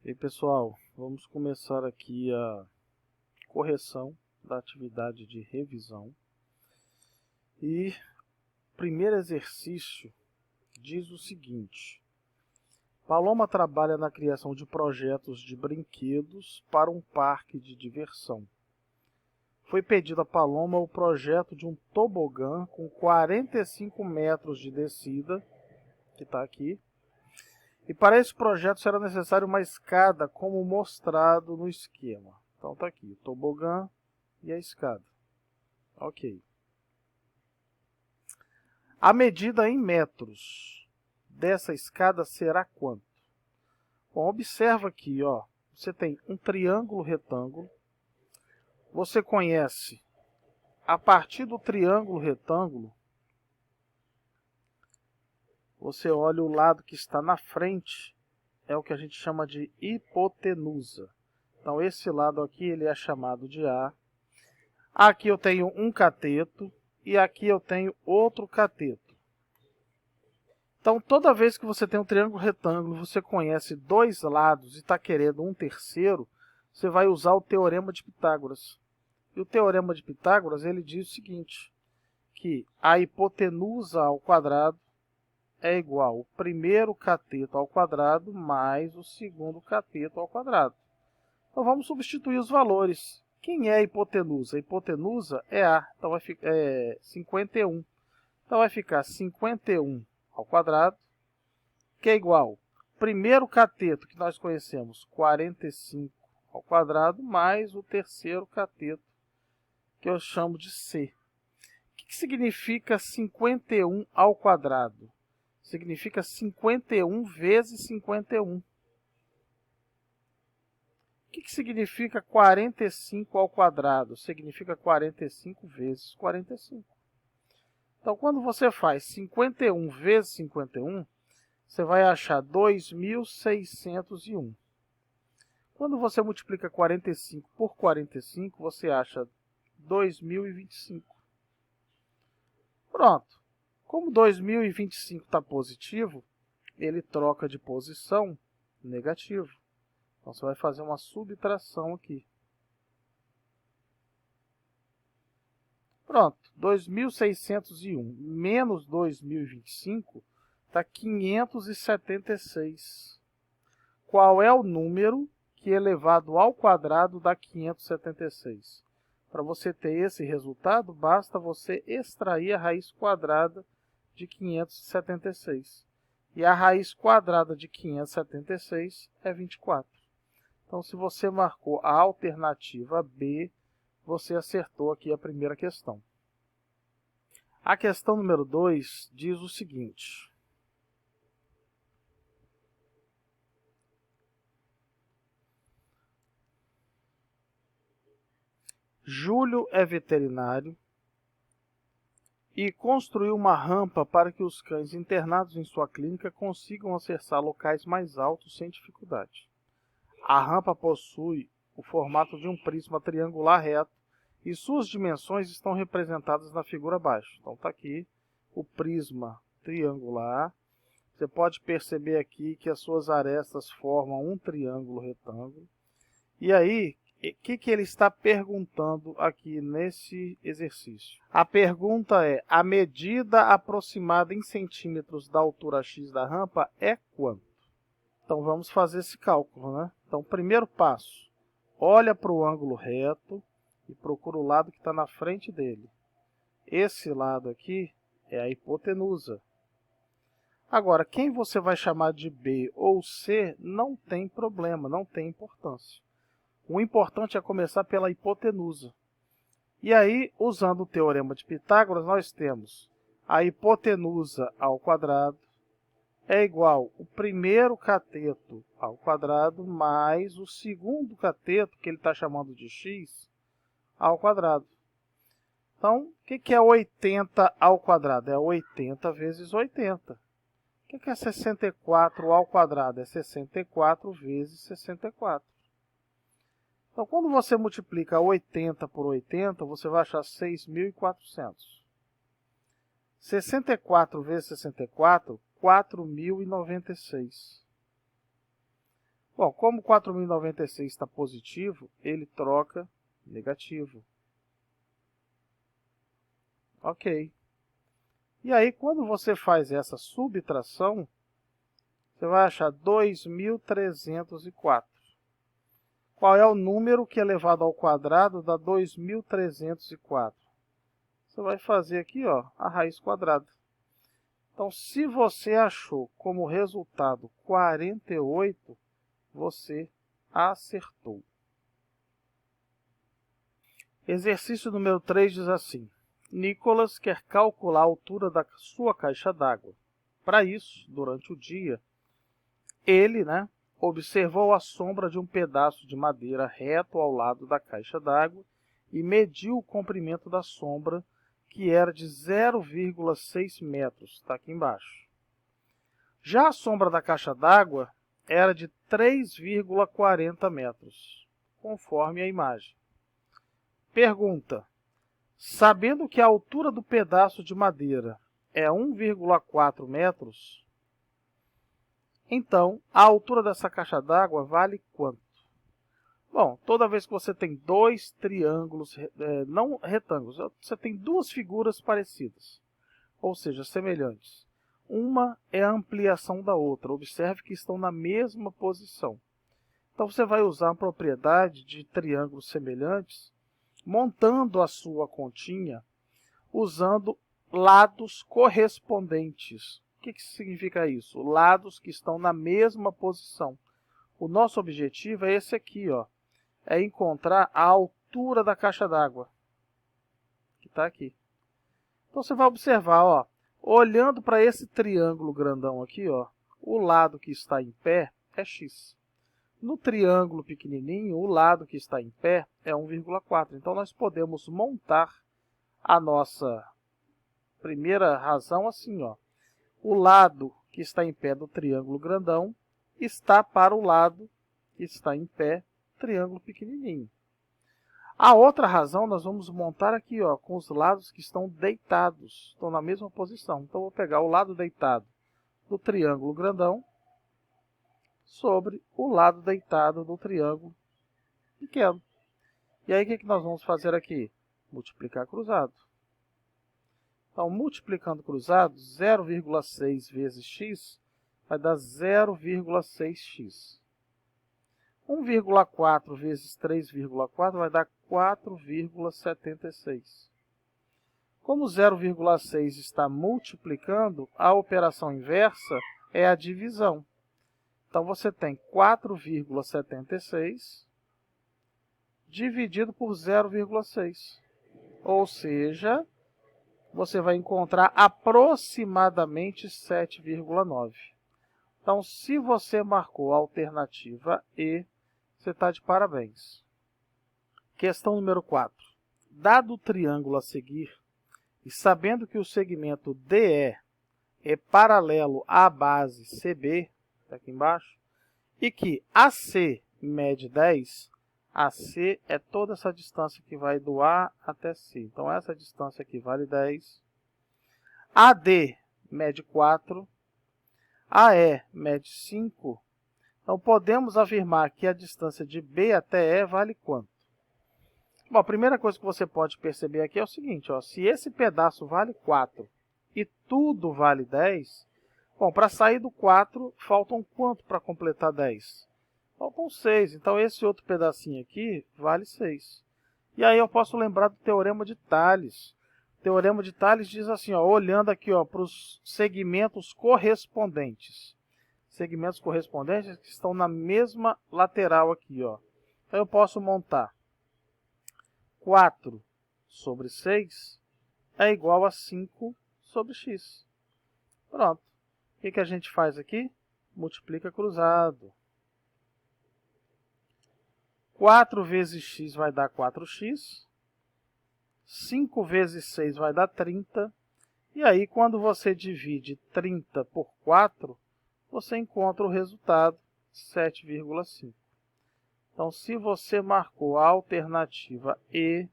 E aí, pessoal, vamos começar aqui a correção da atividade de revisão. E o primeiro exercício diz o seguinte: Paloma trabalha na criação de projetos de brinquedos para um parque de diversão. Foi pedido a Paloma o projeto de um tobogã com 45 metros de descida, que está aqui. E para esse projeto será necessário uma escada, como mostrado no esquema. Então está aqui, o tobogã e a escada. Ok. A medida em metros dessa escada será quanto? Bom, observa aqui, ó. Você tem um triângulo retângulo. Você conhece, a partir do triângulo retângulo, você olha o lado que está na frente, é o que a gente chama de hipotenusa. Então esse lado aqui ele é chamado de A. Aqui eu tenho um cateto e aqui eu tenho outro cateto. Então toda vez que você tem um triângulo retângulo, você conhece dois lados e está querendo um terceiro, você vai usar o Teorema de Pitágoras. E o Teorema de Pitágoras ele diz o seguinte, que a hipotenusa ao quadrado é igual ao primeiro cateto ao quadrado mais o segundo cateto ao quadrado. Então vamos substituir os valores. Quem é a hipotenusa? A hipotenusa é A, então vai ficar 51. Então vai ficar 51 ao quadrado, que é igual ao primeiro cateto que nós conhecemos, 45 ao quadrado, mais o terceiro cateto, que eu chamo de C. O que significa 51 ao quadrado? Significa 51 vezes 51. O que significa 45 ao quadrado? Significa 45 vezes 45. Então, quando você faz 51 vezes 51, você vai achar 2.601. Quando você multiplica 45 por 45, você acha 2.025. Pronto. Como 2025 está positivo, ele troca de posição negativo. Então você vai fazer uma subtração aqui. Pronto, 2.601 menos 2025 está 576. Qual é o número que elevado ao quadrado dá 576? Para você ter esse resultado, basta você extrair a raiz quadrada de 576. E a raiz quadrada de 576 é 24. Então, se você marcou a alternativa B, você acertou aqui a primeira questão. A questão número 2 diz o seguinte: Júlio é veterinário e construiu uma rampa para que os cães internados em sua clínica consigam acessar locais mais altos sem dificuldade. A rampa possui o formato de um prisma triangular reto e suas dimensões estão representadas na figura abaixo. Então está aqui o prisma triangular. Você pode perceber aqui que as suas arestas formam um triângulo retângulo. E aí, o que ele está perguntando aqui nesse exercício? A pergunta é: a medida aproximada em centímetros da altura x da rampa é quanto? Então vamos fazer esse cálculo, né? Então, primeiro passo, olha para o ângulo reto e procura o lado que está na frente dele. Esse lado aqui é a hipotenusa. Agora, quem você vai chamar de B ou C não tem problema, não tem importância. O importante é começar pela hipotenusa. E aí, usando o Teorema de Pitágoras, nós temos a hipotenusa ao quadrado é igual ao primeiro cateto ao quadrado mais o segundo cateto, que ele está chamando de x, ao quadrado. Então, o que é 80 ao quadrado? É 80 vezes 80. O que é 64 ao quadrado? É 64 vezes 64. Então, quando você multiplica 80 por 80, você vai achar 6.400. 64 vezes 64, 4.096. Bom, como 4.096 está positivo, ele troca negativo. Ok. E aí, quando você faz essa subtração, você vai achar 2.304. Qual é o número que elevado ao quadrado dá 2.304? Você vai fazer aqui, ó, a raiz quadrada. Então, se você achou como resultado 48, você acertou. Exercício número 3 diz assim: Nicolas quer calcular a altura da sua caixa d'água. Para isso, durante o dia, ele, observou a sombra de um pedaço de madeira reto ao lado da caixa d'água e mediu o comprimento da sombra, que era de 0,6 metros, está aqui embaixo. Já a sombra da caixa d'água era de 3,40 metros, conforme a imagem. Pergunta: sabendo que a altura do pedaço de madeira é 1,4 metros, então a altura dessa caixa d'água vale quanto? Bom, toda vez que você tem dois triângulos, não retângulos, você tem duas figuras parecidas, ou seja, semelhantes. Uma é a ampliação da outra. Observe que estão na mesma posição. Então você vai usar a propriedade de triângulos semelhantes, montando a sua continha, usando lados correspondentes. O que significa isso? Lados que estão na mesma posição. O nosso objetivo é esse aqui, ó, é encontrar a altura da caixa d'água, que está aqui. Então você vai observar, ó, olhando para esse triângulo grandão aqui, ó, o lado que está em pé é x. No triângulo pequenininho, o lado que está em pé é 1,4. Então nós podemos montar a nossa primeira razão assim, ó. O lado que está em pé do triângulo grandão está para o lado que está em pé do triângulo pequenininho. A outra razão nós vamos montar aqui, ó, com os lados que estão deitados, estão na mesma posição. Então, eu vou pegar o lado deitado do triângulo grandão sobre o lado deitado do triângulo pequeno. E aí, o que nós vamos fazer aqui? Multiplicar cruzado. Então, multiplicando cruzado, 0,6 vezes x vai dar 0,6x. 1,4 vezes 3,4 vai dar 4,76. Como 0,6 está multiplicando, a operação inversa é a divisão. Então, você tem 4,76 dividido por 0,6. Ou seja, você vai encontrar aproximadamente 7,9. Então, se você marcou a alternativa E, você está de parabéns. Questão número 4. Dado o triângulo a seguir, e sabendo que o segmento DE é paralelo à base CB, está aqui embaixo, e que AC mede 10, AC é toda essa distância que vai do A até C. Então, essa distância aqui vale 10. AD mede 4. AE mede 5. Então, podemos afirmar que a distância de B até E vale quanto? Bom, a primeira coisa que você pode perceber aqui é o seguinte, ó, se esse pedaço vale 4 e tudo vale 10, bom, para sair do 4, faltam quanto para completar 10? Faltam 6, então esse outro pedacinho aqui vale 6. E aí eu posso lembrar do Teorema de Tales. O Teorema de Tales diz assim, ó, olhando aqui para os segmentos correspondentes. Segmentos correspondentes que estão na mesma lateral aqui, ó. Então eu posso montar 4 sobre 6 é igual a 5 sobre x. Pronto. O que a gente faz aqui? Multiplica cruzado. 4 vezes x vai dar 4x. 5 vezes 6 vai dar 30. E aí, quando você divide 30 por 4, você encontra o resultado 7,5. Então, se você marcou a alternativa E,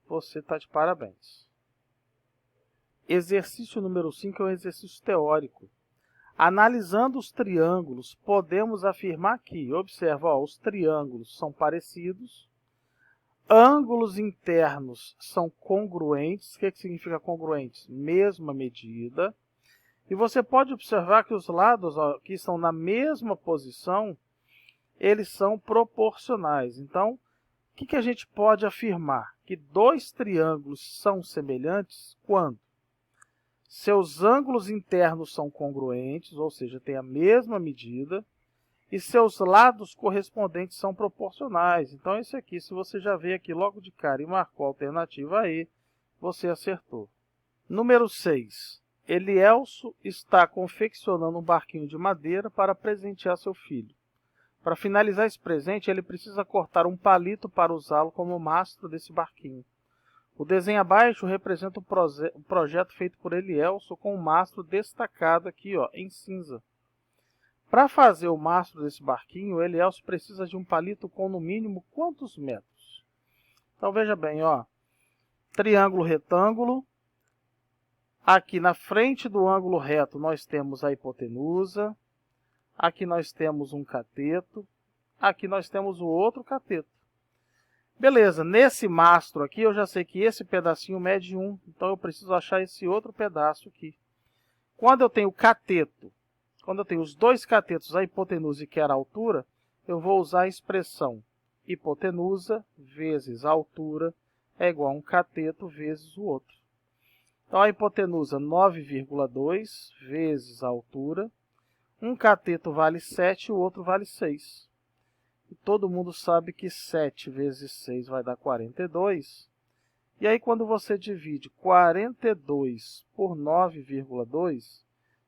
você está de parabéns. Exercício número 5 é um exercício teórico. Analisando os triângulos, podemos afirmar que, observa, ó, os triângulos são parecidos, ângulos internos são congruentes. O que significa congruentes? Mesma medida. E você pode observar que os lados, ó, que estão na mesma posição, eles são proporcionais. Então, o que a gente pode afirmar? Que dois triângulos são semelhantes quando seus ângulos internos são congruentes, ou seja, têm a mesma medida, e seus lados correspondentes são proporcionais. Então, esse aqui, se você já veio aqui logo de cara e marcou a alternativa E, você acertou. Número 6. Elielso está confeccionando um barquinho de madeira para presentear seu filho. Para finalizar esse presente, ele precisa cortar um palito para usá-lo como mastro desse barquinho. O desenho abaixo representa o projeto feito por Elielso com um mastro destacado aqui, ó, em cinza. Para fazer o mastro desse barquinho, Elielso precisa de um palito com no mínimo quantos metros? Então veja bem, ó, triângulo retângulo. Aqui na frente do ângulo reto nós temos a hipotenusa. Aqui nós temos um cateto. Aqui nós temos o outro cateto. Beleza, nesse mastro aqui eu já sei que esse pedacinho mede 1, então eu preciso achar esse outro pedaço aqui. Quando eu tenho cateto, quando eu tenho os dois catetos, a hipotenusa e que era a altura, eu vou usar a expressão hipotenusa vezes a altura é igual a um cateto vezes o outro. Então a hipotenusa 9,2 vezes a altura, um cateto vale 7 e o outro vale 6. E todo mundo sabe que 7 vezes 6 vai dar 42. E aí, quando você divide 42 por 9,2,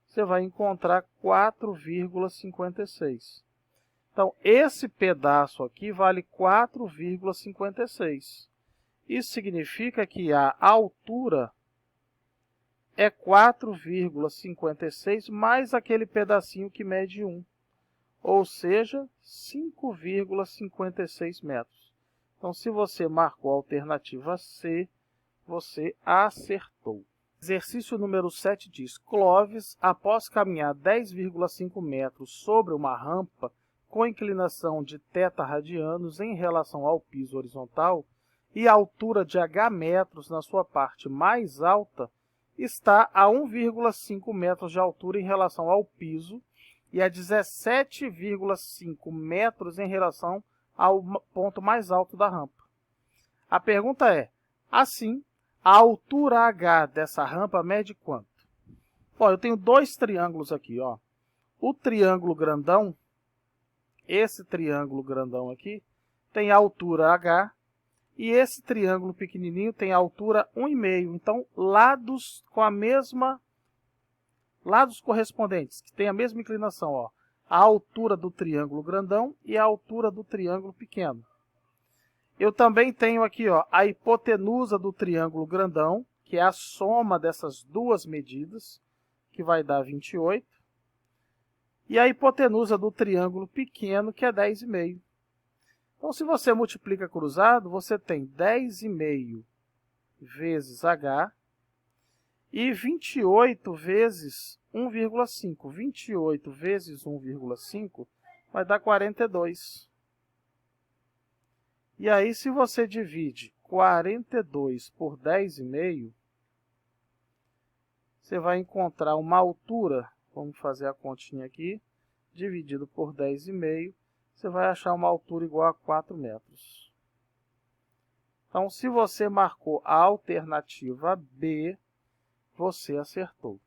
você vai encontrar 4,56. Então, esse pedaço aqui vale 4,56. Isso significa que a altura é 4,56 mais aquele pedacinho que mede 1. Ou seja, 5,56 metros. Então, se você marcou a alternativa C, você acertou. Exercício número 7 diz: Clóvis, após caminhar 10,5 metros sobre uma rampa com inclinação de θ radianos em relação ao piso horizontal e altura de h metros na sua parte mais alta, está a 1,5 metros de altura em relação ao piso e a 17,5 metros em relação ao ponto mais alto da rampa. A pergunta é, assim, a altura h dessa rampa mede quanto? Bom, eu tenho dois triângulos aqui, ó. O triângulo grandão, esse triângulo grandão aqui, tem a altura h, e esse triângulo pequenininho tem a altura 1,5. Então, lados correspondentes, que têm a mesma inclinação, ó. A altura do triângulo grandão e a altura do triângulo pequeno. Eu também tenho aqui, ó, a hipotenusa do triângulo grandão, que é a soma dessas duas medidas, que vai dar 28. E a hipotenusa do triângulo pequeno, que é 10,5. Então, se você multiplica cruzado, você tem 10,5 vezes h e 28 vezes 1,5. 28 vezes 1,5 vai dar 42. E aí, se você divide 42 por 10,5, você vai encontrar uma altura, vamos fazer a continha aqui, dividido por 10,5, você vai achar uma altura igual a 4 metros. Então, se você marcou a alternativa B, você acertou.